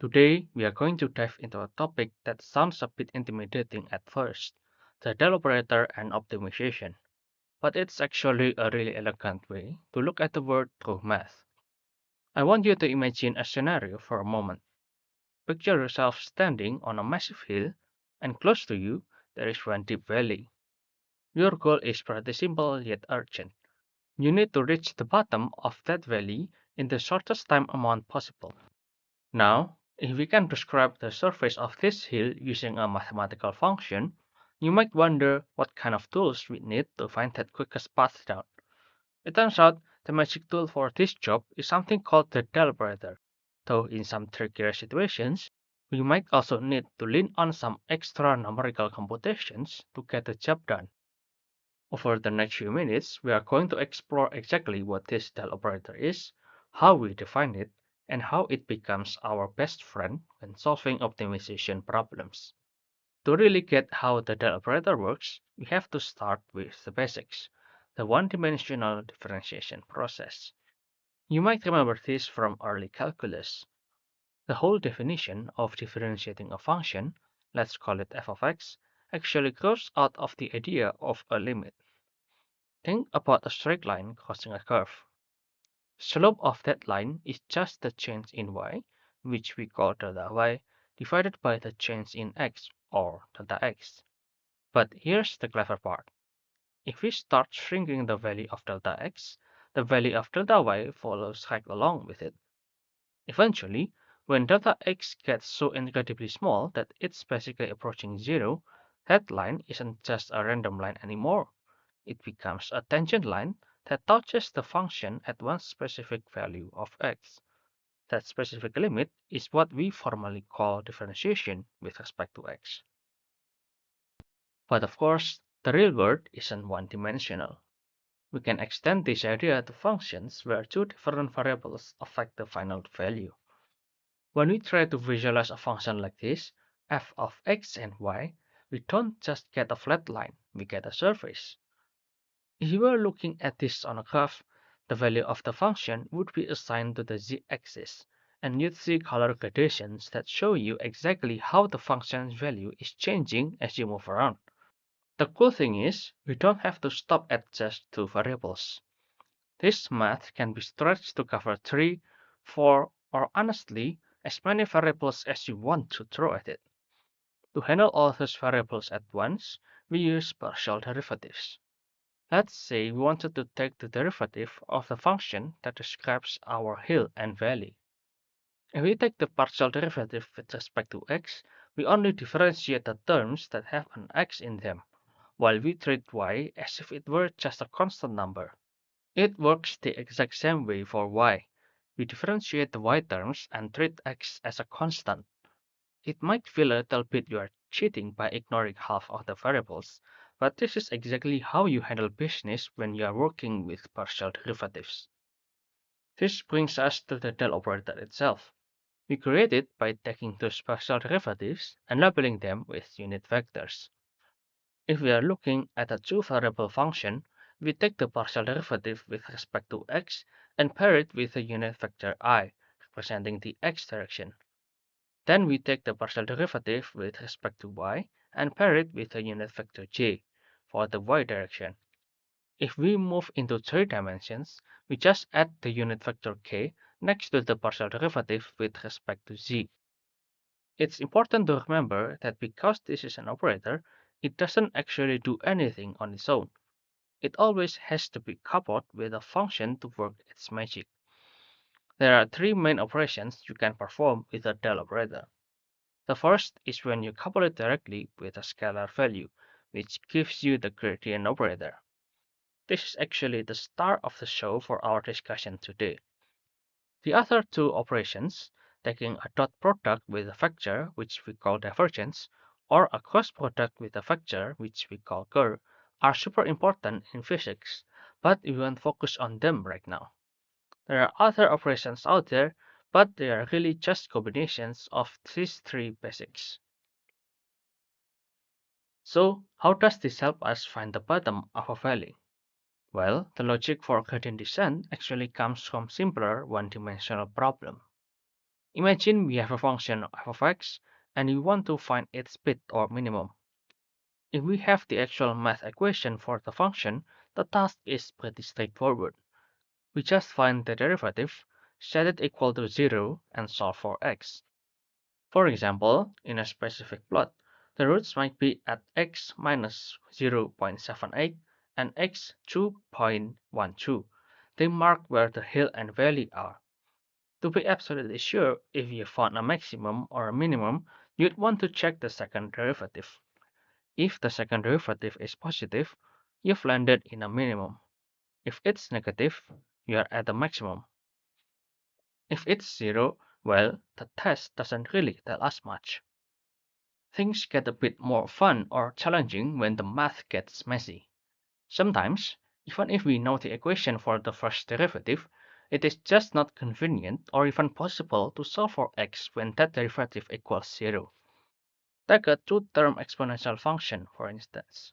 Today, we are going to dive into a topic that sounds a bit intimidating at first, the del operator and optimization. But it's actually a really elegant way to look at the world through math. I want you to imagine a scenario for a moment. Picture yourself standing on a massive hill, and close to you, there is one deep valley. Your goal is pretty simple yet urgent. You need to reach the bottom of that valley in the shortest time amount possible. Now, if we can describe the surface of this hill using a mathematical function, you might wonder what kind of tools we need to find that quickest path down. It turns out the magic tool for this job is something called the del operator, though in some trickier situations, we might also need to lean on some extra numerical computations to get the job done. Over the next few minutes, we are going to explore exactly what this del operator is, how we define it, and how it becomes our best friend when solving optimization problems. To really get how the del operator works, we have to start with the basics, the one-dimensional differentiation process. You might remember this from early calculus. The whole definition of differentiating a function, let's call it f of x, actually grows out of the idea of a limit. Think about a straight line crossing a curve. Slope of that line is just the change in y, which we call delta y, divided by the change in x, or delta x. But here's the clever part. If we start shrinking the value of delta x, the value of delta y follows right along with it. Eventually, when delta x gets so incredibly small that it's basically approaching zero, that line isn't just a random line anymore. It becomes a tangent line that touches the function at one specific value of x. That specific limit is what we formally call differentiation with respect to x. But of course, the real world isn't one-dimensional. We can extend this idea to functions where two different variables affect the final value. When we try to visualize a function like this, f of x and y, we don't just get a flat line, we get a surface. If you were looking at this on a graph, the value of the function would be assigned to the z-axis, and you'd see color gradations that show you exactly how the function's value is changing as you move around. The cool thing is, we don't have to stop at just two variables. This math can be stretched to cover three, four, or honestly, as many variables as you want to throw at it. To handle all those variables at once, we use partial derivatives. Let's say we wanted to take the derivative of the function that describes our hill and valley. If we take the partial derivative with respect to x, we only differentiate the terms that have an x in them, while we treat y as if it were just a constant number. It works the exact same way for y. We differentiate the y terms and treat x as a constant. It might feel a little bit you are cheating by ignoring half of the variables, but this is exactly how you handle business when you are working with partial derivatives. This brings us to the del operator itself. We create it by taking those partial derivatives and labeling them with unit vectors. If we are looking at a two-variable function, we take the partial derivative with respect to x and pair it with a unit vector I, representing the x direction. Then we take the partial derivative with respect to y and pair it with a unit vector j for the y direction. If we move into three dimensions, we just add the unit vector k next to the partial derivative with respect to z. It's important to remember that because this is an operator, it doesn't actually do anything on its own. It always has to be coupled with a function to work its magic. There are three main operations you can perform with a del operator. The first is when you couple it directly with a scalar value, which gives you the gradient operator. This is actually the star of the show for our discussion today. The other two operations, taking a dot product with a vector, which we call divergence, or a cross product with a vector, which we call curl, are super important in physics, but we won't focus on them right now. There are other operations out there, but they are really just combinations of these three basics. So, how does this help us find the bottom of a valley? Well, the logic for gradient descent actually comes from simpler one-dimensional problem. Imagine we have a function f of x and we want to find its bit or minimum. If we have the actual math equation for the function, the task is pretty straightforward. We just find the derivative, set it equal to 0, and solve for x. For example, in a specific plot, the roots might be at x minus 0.78 and x 2.12. They mark where the hill and valley are. To be absolutely sure if you found a maximum or a minimum, you'd want to check the second derivative. If the second derivative is positive, you've landed in a minimum. If it's negative, you are at a maximum. If it's zero, well, the test doesn't really tell us much. Things get a bit more fun or challenging when the math gets messy. Sometimes, even if we know the equation for the first derivative, it is just not convenient or even possible to solve for x when that derivative equals 0. Take a two-term exponential function, for instance.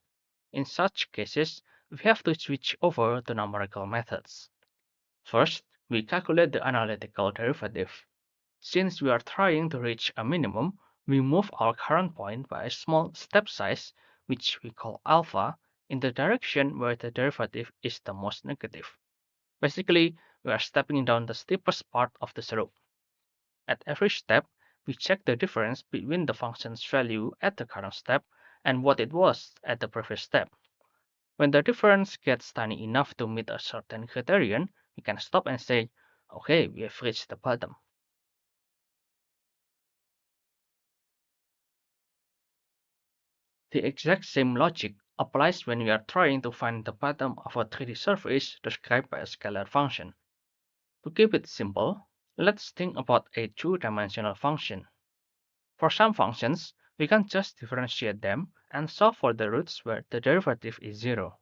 In such cases, we have to switch over to numerical methods. First, we calculate the analytical derivative. Since we are trying to reach a minimum, we move our current point by a small step size, which we call alpha, in the direction where the derivative is the most negative. Basically, we are stepping down the steepest part of the slope. At every step, we check the difference between the function's value at the current step and what it was at the previous step. When the difference gets tiny enough to meet a certain criterion, we can stop and say, okay, we have reached the bottom. The exact same logic applies when we are trying to find the bottom of a 3D surface described by a scalar function. To keep it simple, let's think about a two-dimensional function. For some functions, we can just differentiate them and solve for the roots where the derivative is 0.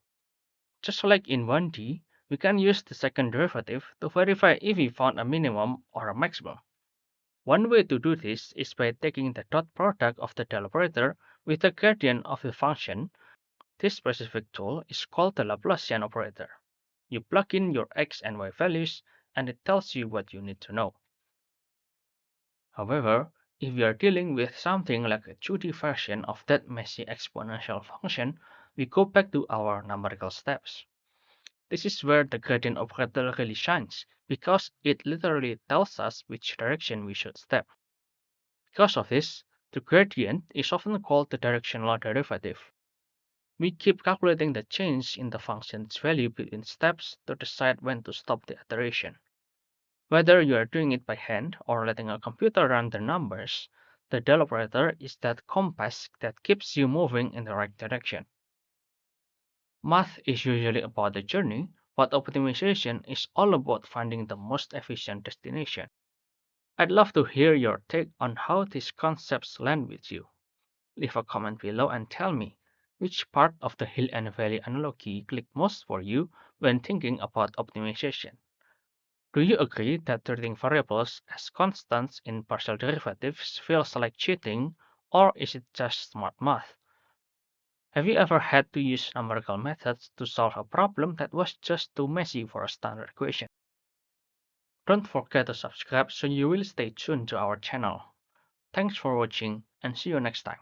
Just like in 1D, we can use the second derivative to verify if we found a minimum or a maximum. One way to do this is by taking the dot product of the del operator with the gradient of the function. This specific tool is called the Laplacian operator. You plug in your x and y values, and it tells you what you need to know. However, if you are dealing with something like a 2D version of that messy exponential function, we go back to our numerical steps. This is where the gradient operator really shines, because it literally tells us which direction we should step. Because of this, the gradient is often called the directional derivative. We keep calculating the change in the function's value between steps to decide when to stop the iteration. Whether you are doing it by hand or letting a computer run the numbers, the del operator is that compass that keeps you moving in the right direction. Math is usually about the journey, but optimization is all about finding the most efficient destination. I'd love to hear your take on how these concepts land with you. Leave a comment below and tell me which part of the hill and valley analogy clicked most for you when thinking about optimization. Do you agree that treating variables as constants in partial derivatives feels like cheating, or is it just smart math? Have you ever had to use numerical methods to solve a problem that was just too messy for a standard equation? Don't forget to subscribe so you will stay tuned to our channel. Thanks for watching and see you next time.